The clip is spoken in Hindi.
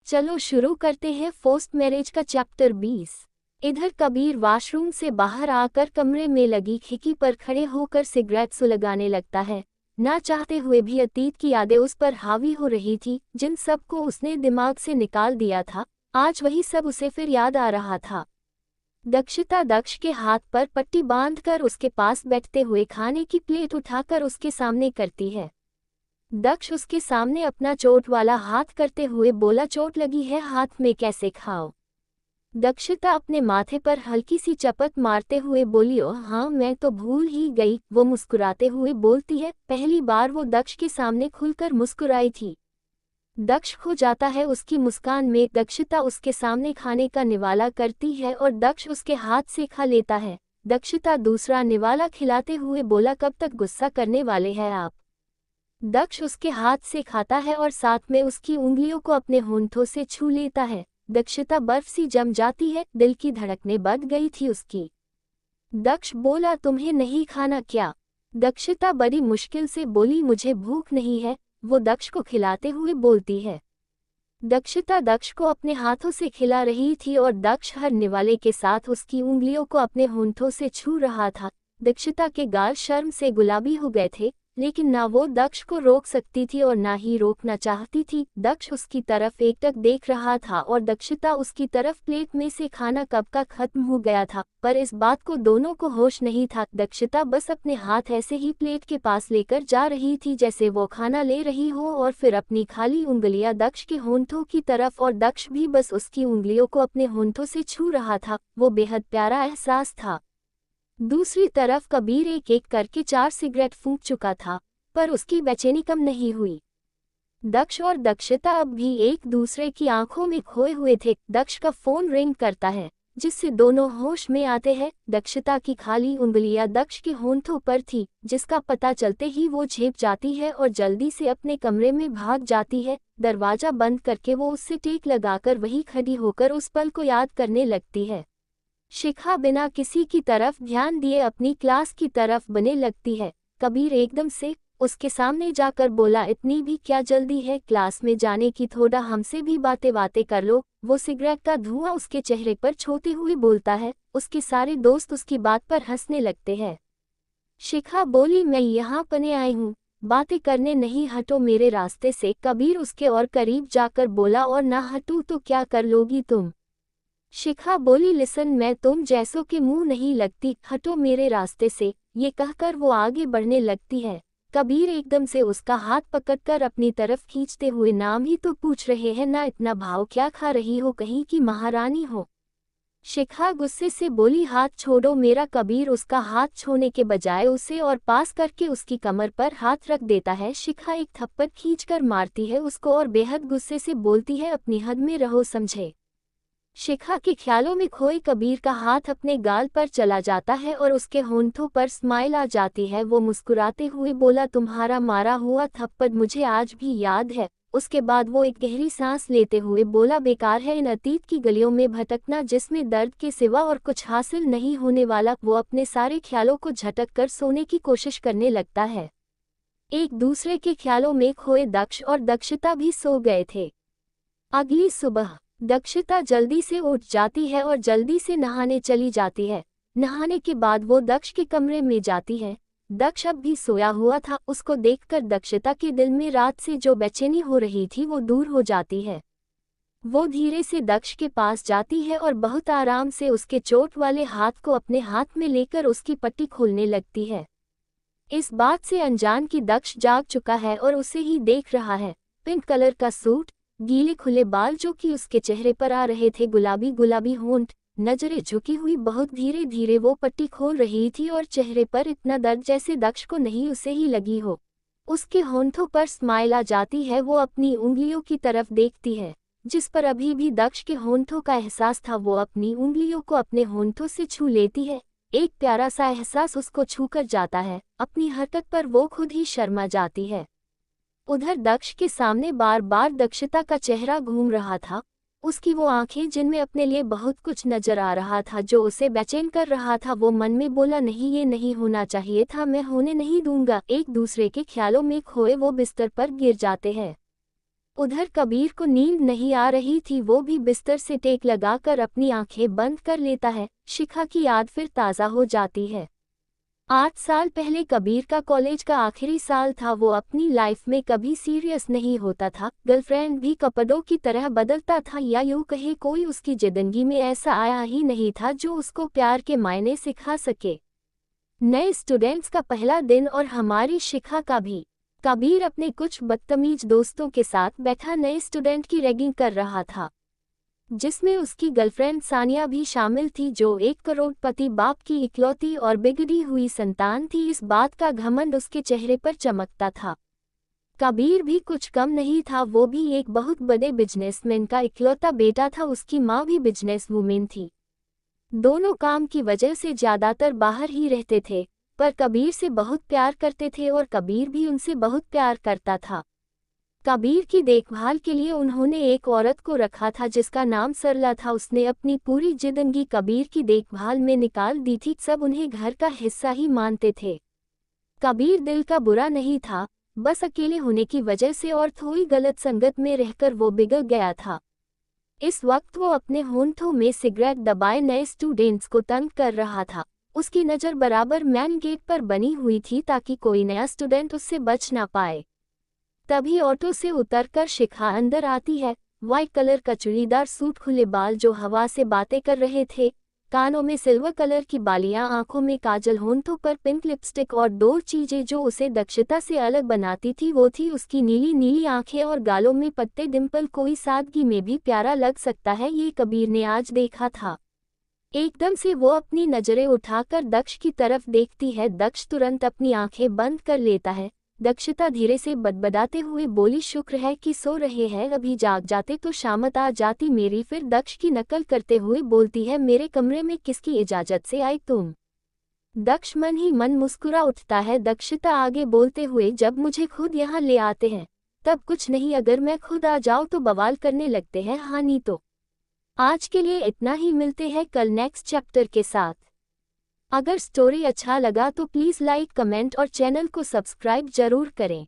चलो शुरू करते हैं पोस्ट मैरिज का चैप्टर 20। इधर कबीर वॉशरूम से बाहर आकर कमरे में लगी खिड़की पर खड़े होकर सिगरेट सुलगाने लगता है। ना चाहते हुए भी अतीत की यादें उस पर हावी हो रही थी, जिन सब को उसने दिमाग से निकाल दिया था। आज वही सब उसे फिर याद आ रहा था। दक्षिता दक्ष के हाथ पर पट्टी बांधकर उसके पास बैठते हुए खाने की प्लेट उठाकर उसके सामने करती है। दक्ष उसके सामने अपना चोट वाला हाथ करते हुए बोला, चोट लगी है हाथ में, कैसे खाओ। दक्षिता अपने माथे पर हल्की सी चपत मारते हुए बोली, ओ हाँ, मैं तो भूल ही गई। वो मुस्कुराते हुए बोलती है। पहली बार वो दक्ष के सामने खुलकर मुस्कुराई थी। दक्ष खो जाता है उसकी मुस्कान में। दक्षिता उसके सामने खाने का निवाला करती है और दक्ष उसके हाथ से खा लेता है। दक्षिता दूसरा निवाला खिलाते हुए बोला, कब तक गुस्सा करने वाले हैं आप। दक्ष उसके हाथ से खाता है और साथ में उसकी उंगलियों को अपने होंठों से छू लेता है। दक्षिता बर्फ सी जम जाती है, दिल की धड़कनें बढ़ गई थी उसकी। दक्ष बोला, तुम्हें नहीं खाना क्या। दक्षिता बड़ी मुश्किल से बोली, मुझे भूख नहीं है। वो दक्ष को खिलाते हुए बोलती है। दक्षिता दक्ष को अपने हाथों से खिला रही थी और दक्ष हर निवाले के साथ उसकी उंगलियों को अपने होंठों से छू रहा था। दक्षिता के गाल शर्म से गुलाबी हो गए थे, लेकिन ना वो दक्ष को रोक सकती थी और ना ही रोकना चाहती थी। दक्ष उसकी तरफ एकटक देख रहा था और दक्षिता उसकी तरफ। प्लेट में से खाना कब का खत्म हो गया था, पर इस बात को दोनों को होश नहीं था। दक्षिता बस अपने हाथ ऐसे ही प्लेट के पास लेकर जा रही थी जैसे वो खाना ले रही हो, और फिर अपनी खाली उंगलियां दक्ष के होंठों की तरफ, और दक्ष भी बस उसकी उंगलियों को अपने होंठों से छू रहा था। वो बेहद प्यारा एहसास था। दूसरी तरफ कबीर एक एक करके 4 सिगरेट फूंक चुका था, पर उसकी बेचैनी कम नहीं हुई। दक्ष और दक्षिता अब भी एक दूसरे की आंखों में खोए हुए थे। दक्ष का फोन रिंग करता है, जिससे दोनों होश में आते हैं। दक्षिता की खाली उंगलियां दक्ष के होंठों पर थी, जिसका पता चलते ही वो झेप जाती है और जल्दी से अपने कमरे में भाग जाती है। दरवाजा बंद करके वो उससे टेक लगाकर वहीं खड़ी होकर उस पल को याद करने लगती है। शिखा बिना किसी की तरफ ध्यान दिए अपनी क्लास की तरफ बने लगती है। कबीर एकदम से उसके सामने जाकर बोला, इतनी भी क्या जल्दी है क्लास में जाने की, थोड़ा हमसे भी बातें कर लो। वो सिगरेट का धुआं उसके चेहरे पर छोड़ते हुए बोलता है। उसके सारे दोस्त उसकी बात पर हंसने लगते हैं। शिखा बोली, मैं यहाँ पने आई हूँ, बातें करने नहीं, हटो मेरे रास्ते से। कबीर उसके और करीब जाकर बोला, और ना हटूं तो क्या कर लोगी तुम। शिखा बोली, लिसन, मैं तुम जैसों के मुंह नहीं लगती, हटो मेरे रास्ते से। ये कहकर वो आगे बढ़ने लगती है। कबीर एकदम से उसका हाथ पकड़कर अपनी तरफ खींचते हुए, नाम ही तो पूछ रहे हैं ना, इतना भाव क्या खा रही हो, कहीं की महारानी हो। शिखा गुस्से से बोली, हाथ छोड़ो मेरा। कबीर उसका हाथ छोड़ने के बजाय उसे और पास करके उसकी कमर पर हाथ रख देता है। शिखा एक थप्पड़ खींचकर मारती है उसको और बेहद गुस्से से बोलती है, अपनी हद में रहो, समझे। शिखा के ख्यालों में खोए कबीर का हाथ अपने गाल पर चला जाता है और उसके होंठों पर स्माइल आ जाती है। वो मुस्कुराते हुए बोला, तुम्हारा मारा हुआ थप्पड़ मुझे आज भी याद है। उसके बाद वो एक गहरी सांस लेते हुए बोला, बेकार है इन अतीत की गलियों में भटकना, जिसमें दर्द के सिवा और कुछ हासिल नहीं होने वाला। वो अपने सारे ख्यालों को झटक कर सोने की कोशिश करने लगता है। एक दूसरे के ख्यालों में खोए दक्ष और दक्षिता भी सो गए थे। अगली सुबह दक्षिता जल्दी से उठ जाती है और जल्दी से नहाने चली जाती है। नहाने के बाद वो दक्ष के कमरे में जाती है। दक्ष अब भी सोया हुआ था। उसको देखकर दक्षिता के दिल में रात से जो बेचैनी हो रही थी वो दूर हो जाती है। वो धीरे से दक्ष के पास जाती है और बहुत आराम से उसके चोट वाले हाथ को अपने हाथ में लेकर उसकी पट्टी खोलने लगती है। इस बात से अनजान कि दक्ष जाग चुका है और उसे ही देख रहा है। पिंक कलर का सूट, गीले खुले बाल जो कि उसके चेहरे पर आ रहे थे, गुलाबी गुलाबी होंठ, नजरें झुकी हुई, बहुत धीरे धीरे वो पट्टी खोल रही थी और चेहरे पर इतना दर्द जैसे दक्ष को नहीं उसे ही लगी हो। उसके होंठों पर स्माइल आ जाती है। वो अपनी उंगलियों की तरफ देखती है, जिस पर अभी भी दक्ष के होंठों का एहसास था। वो अपनी उंगलियों को अपने होंठों से छू लेती है। एक प्यारा सा एहसास उसको छूकर जाता है। अपनी हरकत पर वो खुद ही शर्मा जाती है। उधर दक्ष के सामने बार बार दक्षिता का चेहरा घूम रहा था। उसकी वो आंखें जिनमें अपने लिए बहुत कुछ नजर आ रहा था, जो उसे बेचैन कर रहा था। वो मन में बोला, नहीं, ये नहीं होना चाहिए था, मैं होने नहीं दूंगा। एक दूसरे के ख्यालों में खोए वो बिस्तर पर गिर जाते हैं। उधर कबीर को नींद नहीं आ रही थी, वो भी बिस्तर से टेक लगाकर अपनी आंखें बंद कर लेता है। शिखा की याद फिर ताज़ा हो जाती है। 8 साल पहले कबीर का कॉलेज का आखिरी साल था। वो अपनी लाइफ में कभी सीरियस नहीं होता था। गर्लफ्रेंड भी कपड़ों की तरह बदलता था, या यूँ कहे कोई उसकी जिंदगी में ऐसा आया ही नहीं था जो उसको प्यार के मायने सिखा सके। नए स्टूडेंट्स का पहला दिन और हमारी शिखा का भी। कबीर अपने कुछ बदतमीज दोस्तों के साथ बैठा नए स्टूडेंट की रैगिंग कर रहा था, जिसमें उसकी गर्लफ्रेंड सानिया भी शामिल थी, जो 1 करोड़पति बाप की इकलौती और बिगड़ी हुई संतान थी। इस बात का घमंड उसके चेहरे पर चमकता था। कबीर भी कुछ कम नहीं था, वो भी एक बहुत बड़े बिजनेसमैन का इकलौता बेटा था। उसकी माँ भी बिजनेस वूमेन थी। दोनों काम की वजह से ज़्यादातर बाहर ही रहते थे, पर कबीर से बहुत प्यार करते थे और कबीर भी उनसे बहुत प्यार करता था। कबीर की देखभाल के लिए उन्होंने एक औरत को रखा था जिसका नाम सरला था। उसने अपनी पूरी जिंदगी कबीर की देखभाल में निकाल दी थी। सब उन्हें घर का हिस्सा ही मानते थे। कबीर दिल का बुरा नहीं था, बस अकेले होने की वजह से और थोड़ी गलत संगत में रहकर वो बिगड़ गया था। इस वक्त वो अपने होंठों में सिगरेट दबाए नए स्टूडेंट्स को तंग कर रहा था। उसकी नज़र बराबर मेन गेट पर बनी हुई थी ताकि कोई नया स्टूडेंट उससे बच ना पाए। तभी ऑटो से उतरकर शिखा अंदर आती है। वाइट कलर का चूड़ीदार सूट, खुले बाल जो हवा से बातें कर रहे थे, कानों में सिल्वर कलर की बालियां, आंखों में काजल, होंठों पर पिंक लिपस्टिक और 2 चीजें जो उसे दक्षता से अलग बनाती थी, वो थी उसकी नीली नीली आंखें और गालों में पत्ते डिंपल। कोई सादगी में भी प्यारा लग सकता है, ये कबीर ने आज देखा था। एकदम से वो अपनी नजरें उठाकर दक्ष की तरफ देखती है। दक्ष तुरंत अपनी आंखें बंद कर लेता है। दक्षता धीरे से बदबदाते हुए बोली, शुक्र है कि सो रहे हैं, अभी जाग जाते तो शामत आ जाती मेरी। फिर दक्ष की नकल करते हुए बोलती है, मेरे कमरे में किसकी इजाजत से आई तुम? दक्ष मन ही मन मुस्कुरा उठता है। दक्षता आगे बोलते हुए, जब मुझे खुद यहाँ ले आते हैं तब कुछ नहीं, अगर मैं खुद आ जाऊँ तो बवाल करने लगते हैं। हाँ नहीं तो। आज के लिए इतना ही, मिलते हैं कल नेक्स्ट चैप्टर के साथ। अगर स्टोरी अच्छा लगा तो प्लीज़ लाइक, कमेंट और चैनल को सब्सक्राइब जरूर करें।